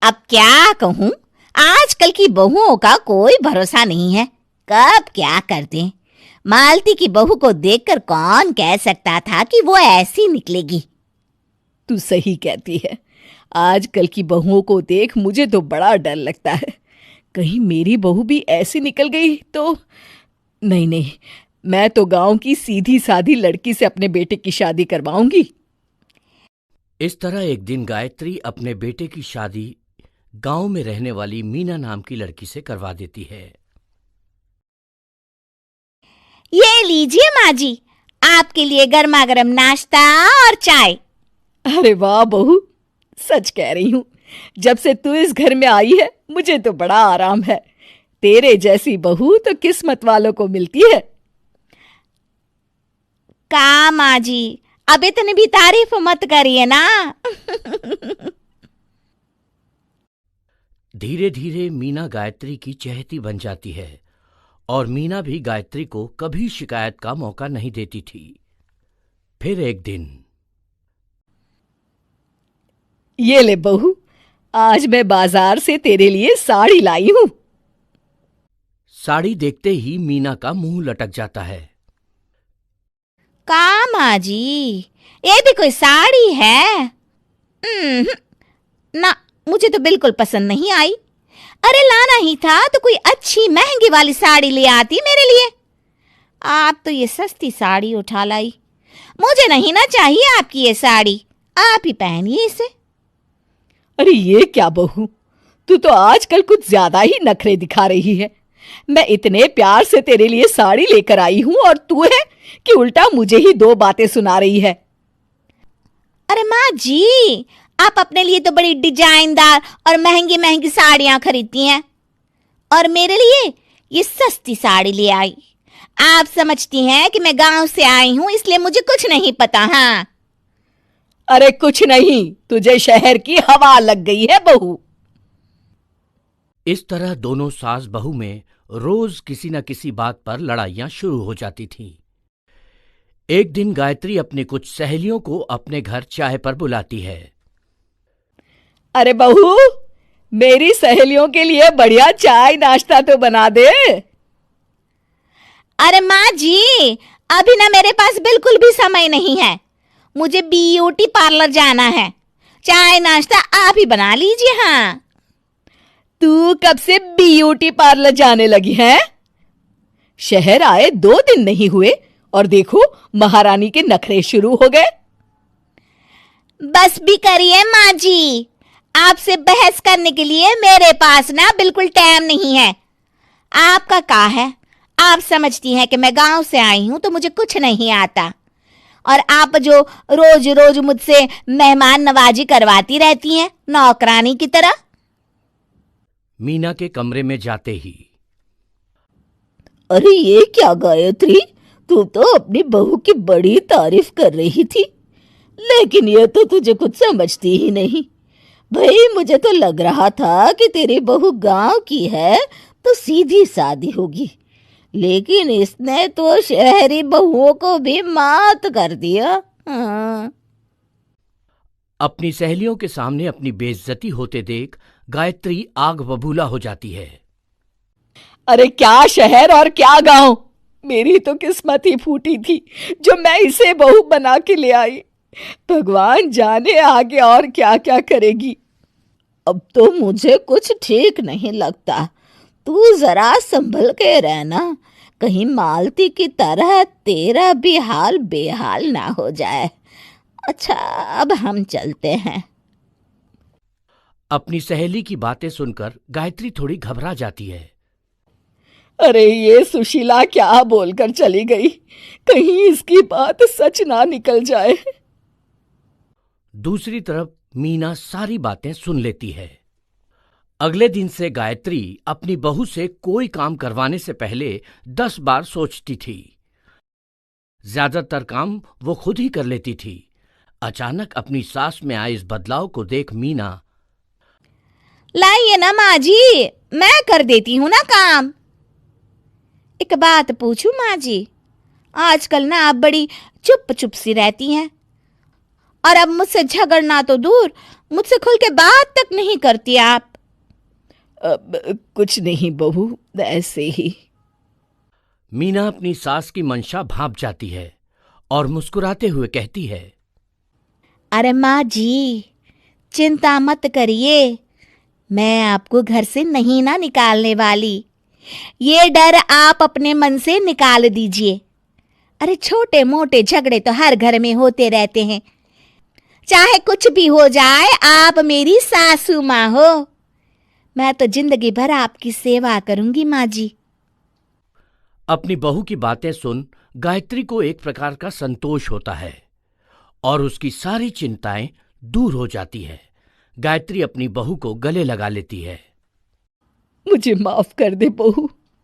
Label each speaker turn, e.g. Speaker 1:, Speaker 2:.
Speaker 1: अब क्या कहूँ, आजकल की बहुओं का कोई भरोसा नहीं है, कब क्या कर दें। मालती की बहू को देखकर कौन कह सकता था कि वो ऐसी निकलेगी।
Speaker 2: तू सही कहती है, आजकल की बहुओं को देख मुझे तो बड़ा डर लगता है। कहीं मेरी बहू भी ऐसी निकल गई तो। नहीं, मैं तो गांव की सीधी सादी लड़की से अपने बेटे की शादी करवाऊंगी।
Speaker 3: इस तरह एक दिन गायत्री अपने बेटे की शादी गांव में रहने वाली मीना नाम की लड़की से करवा देती है।
Speaker 1: ये लीजिए माँ जी, आपके लिए गर्मा गर्म नाश्ता और चाय।
Speaker 2: अरे वाह बहू, सच कह रही हूँ, जब से तू इस घर में आई है मुझे तो बड़ा आराम है। तेरे जैसी बहू तो किस्मत वालों को मिलती है।
Speaker 1: का माँ जी, अब इतनी भी तारीफ मत करिए ना।
Speaker 3: धीरे धीरे मीना गायत्री की चहेती बन जाती है और मीना भी गायत्री को कभी शिकायत का मौका नहीं देती थी। फिर एक दिन,
Speaker 2: ये ले बहू, आज मैं बाजार से तेरे लिए साड़ी लाई हूं।
Speaker 3: साड़ी देखते ही मीना का मुंह लटक जाता है।
Speaker 1: का माँ जी, ये भी कोई साड़ी है? ना, मुझे तो बिल्कुल पसंद नहीं आई। अरे लाना ही था तो कोई अच्छी महंगी वाली साड़ी ले आती मेरे लिए। आप तो ये सस्ती साड़ी उठा लाई। मुझे नहीं ना चाहिए आपकी ये साड़ी, आप ही पहनिए इसे।
Speaker 2: अरे ये क्या बहू, तू तो आजकल कुछ ज्यादा ही नखरे दिखा रही है। मैं इतने प्यार से तेरे लिए साड़ी लेकर आई हूं और तू है कि उल्टा मुझे ही दो बातें सुना रही है।
Speaker 1: अरे माँ जी, आप अपने लिए तो बड़ी डिजाइनदार और महंगी महंगी साड़ियां खरीदती हैं और मेरे लिए ये सस्ती साड़ी ले आई। आप समझती हैं कि मैं गांव से आई हूं इसलिए मुझे कुछ नहीं पता। हाँ,
Speaker 2: अरे कुछ नहीं, तुझे शहर की हवा लग गई है बहू।
Speaker 3: इस तरह दोनों सास बहू में रोज किसी न किसी बात पर लड़ाइयां शुरू हो जाती थीं। एक दिन गायत्री अपनी कुछ सहेलियों को अपने घर चाय पर बुलाती है।
Speaker 2: अरे बहू, मेरी सहेलियों के लिए बढ़िया चाय नाश्ता तो बना दे।
Speaker 1: अरे माँ जी, अभी ना मेरे पास बिल्कुल भी समय नहीं है। मुझे ब्यूटी पार्लर जाना है। चाय नाश्ता आप ही बना लीजिए। हाँ,
Speaker 2: तू कब से ब्यूटी पार्लर जाने लगी है? शहर आए 2 दिन नहीं हुए और देखो महारानी के नखरे शुरू हो गए।
Speaker 1: बस भी करिए माँ जी, आपसे बहस करने के लिए मेरे पास ना बिल्कुल टाइम नहीं है। आपका क्या है, आप समझती हैं कि मैं गांव से आई हूं तो मुझे कुछ नहीं आता और आप जो रोज रोज मुझसे मेहमान नवाजी करवाती रहती हैं नौकरानी की तरह।
Speaker 3: मीना के कमरे में जाते ही,
Speaker 2: अरे ये क्या गायत्री, तू तो अपनी बहू की बड़ी तारीफ कर रही थी, लेकिन ये तो तुझे कुछ समझती ही नहीं। भाई मुझे तो लग रहा था कि तेरी बहू गांव की है तो सीधी सादी होगी, लेकिन इसने तो शहरी बहुओं को भी मात कर दिया। हाँ।
Speaker 3: अपनी सहेलियों के सामने अपनी बेइज्जती होते देख गायत्री आग बबूला हो जाती है।
Speaker 2: अरे क्या शहर और क्या गांव, मेरी तो किस्मत ही फूटी थी जो मैं इसे बहू बना के ले आई। भगवान जाने आगे और क्या क्या करेगी। अब तो मुझे कुछ ठीक नहीं लगता। तू जरा संभल के रहना, कहीं मालती की तरह तेरा भी हाल बेहाल ना हो जाए। अच्छा, अब हम चलते हैं।
Speaker 3: अपनी सहेली की बातें सुनकर गायत्री थोड़ी घबरा जाती है।
Speaker 2: अरे ये सुशीला क्या बोलकर चली गई, कहीं इसकी बात सच ना निकल जाए।
Speaker 3: दूसरी तरफ मीना सारी बातें सुन लेती है। अगले दिन से गायत्री अपनी बहू से कोई काम करवाने से पहले 10 बार सोचती थी। ज्यादातर काम वो खुद ही कर लेती थी। अचानक अपनी सास में आए इस बदलाव को देख मीना,
Speaker 1: लाइए ना माँ जी, मैं कर देती हूँ ना काम। एक बात पूछूं माँ जी, आजकल ना आप बड़ी चुप चुप सी रहती हैं और अब मुझसे झगड़ना तो दूर, मुझसे खुल के बात तक नहीं करती आप।
Speaker 2: कुछ नहीं बहू, ऐसे ही।
Speaker 3: मीना अपनी सास की मंशा भांप जाती है और मुस्कुराते हुए कहती है,
Speaker 1: अरे माँ जी, चिंता मत करिए, मैं आपको घर से नहीं ना निकालने वाली। ये डर आप अपने मन से निकाल दीजिए। अरे छोटे मोटे झगड़े तो हर घर में होते रहते हैं, चाहे कुछ भी हो जाए, आप मेरी सासू माँ हो। मैं तो जिंदगी भर आपकी सेवा करूंगी माँ जी।
Speaker 3: अपनी बहू की बातें सुन गायत्री को एक प्रकार का संतोष होता है और उसकी सारी चिंताएं दूर हो जाती है। गायत्री अपनी बहू को गले लगा लेती है।
Speaker 2: मुझे माफ कर दे बहू,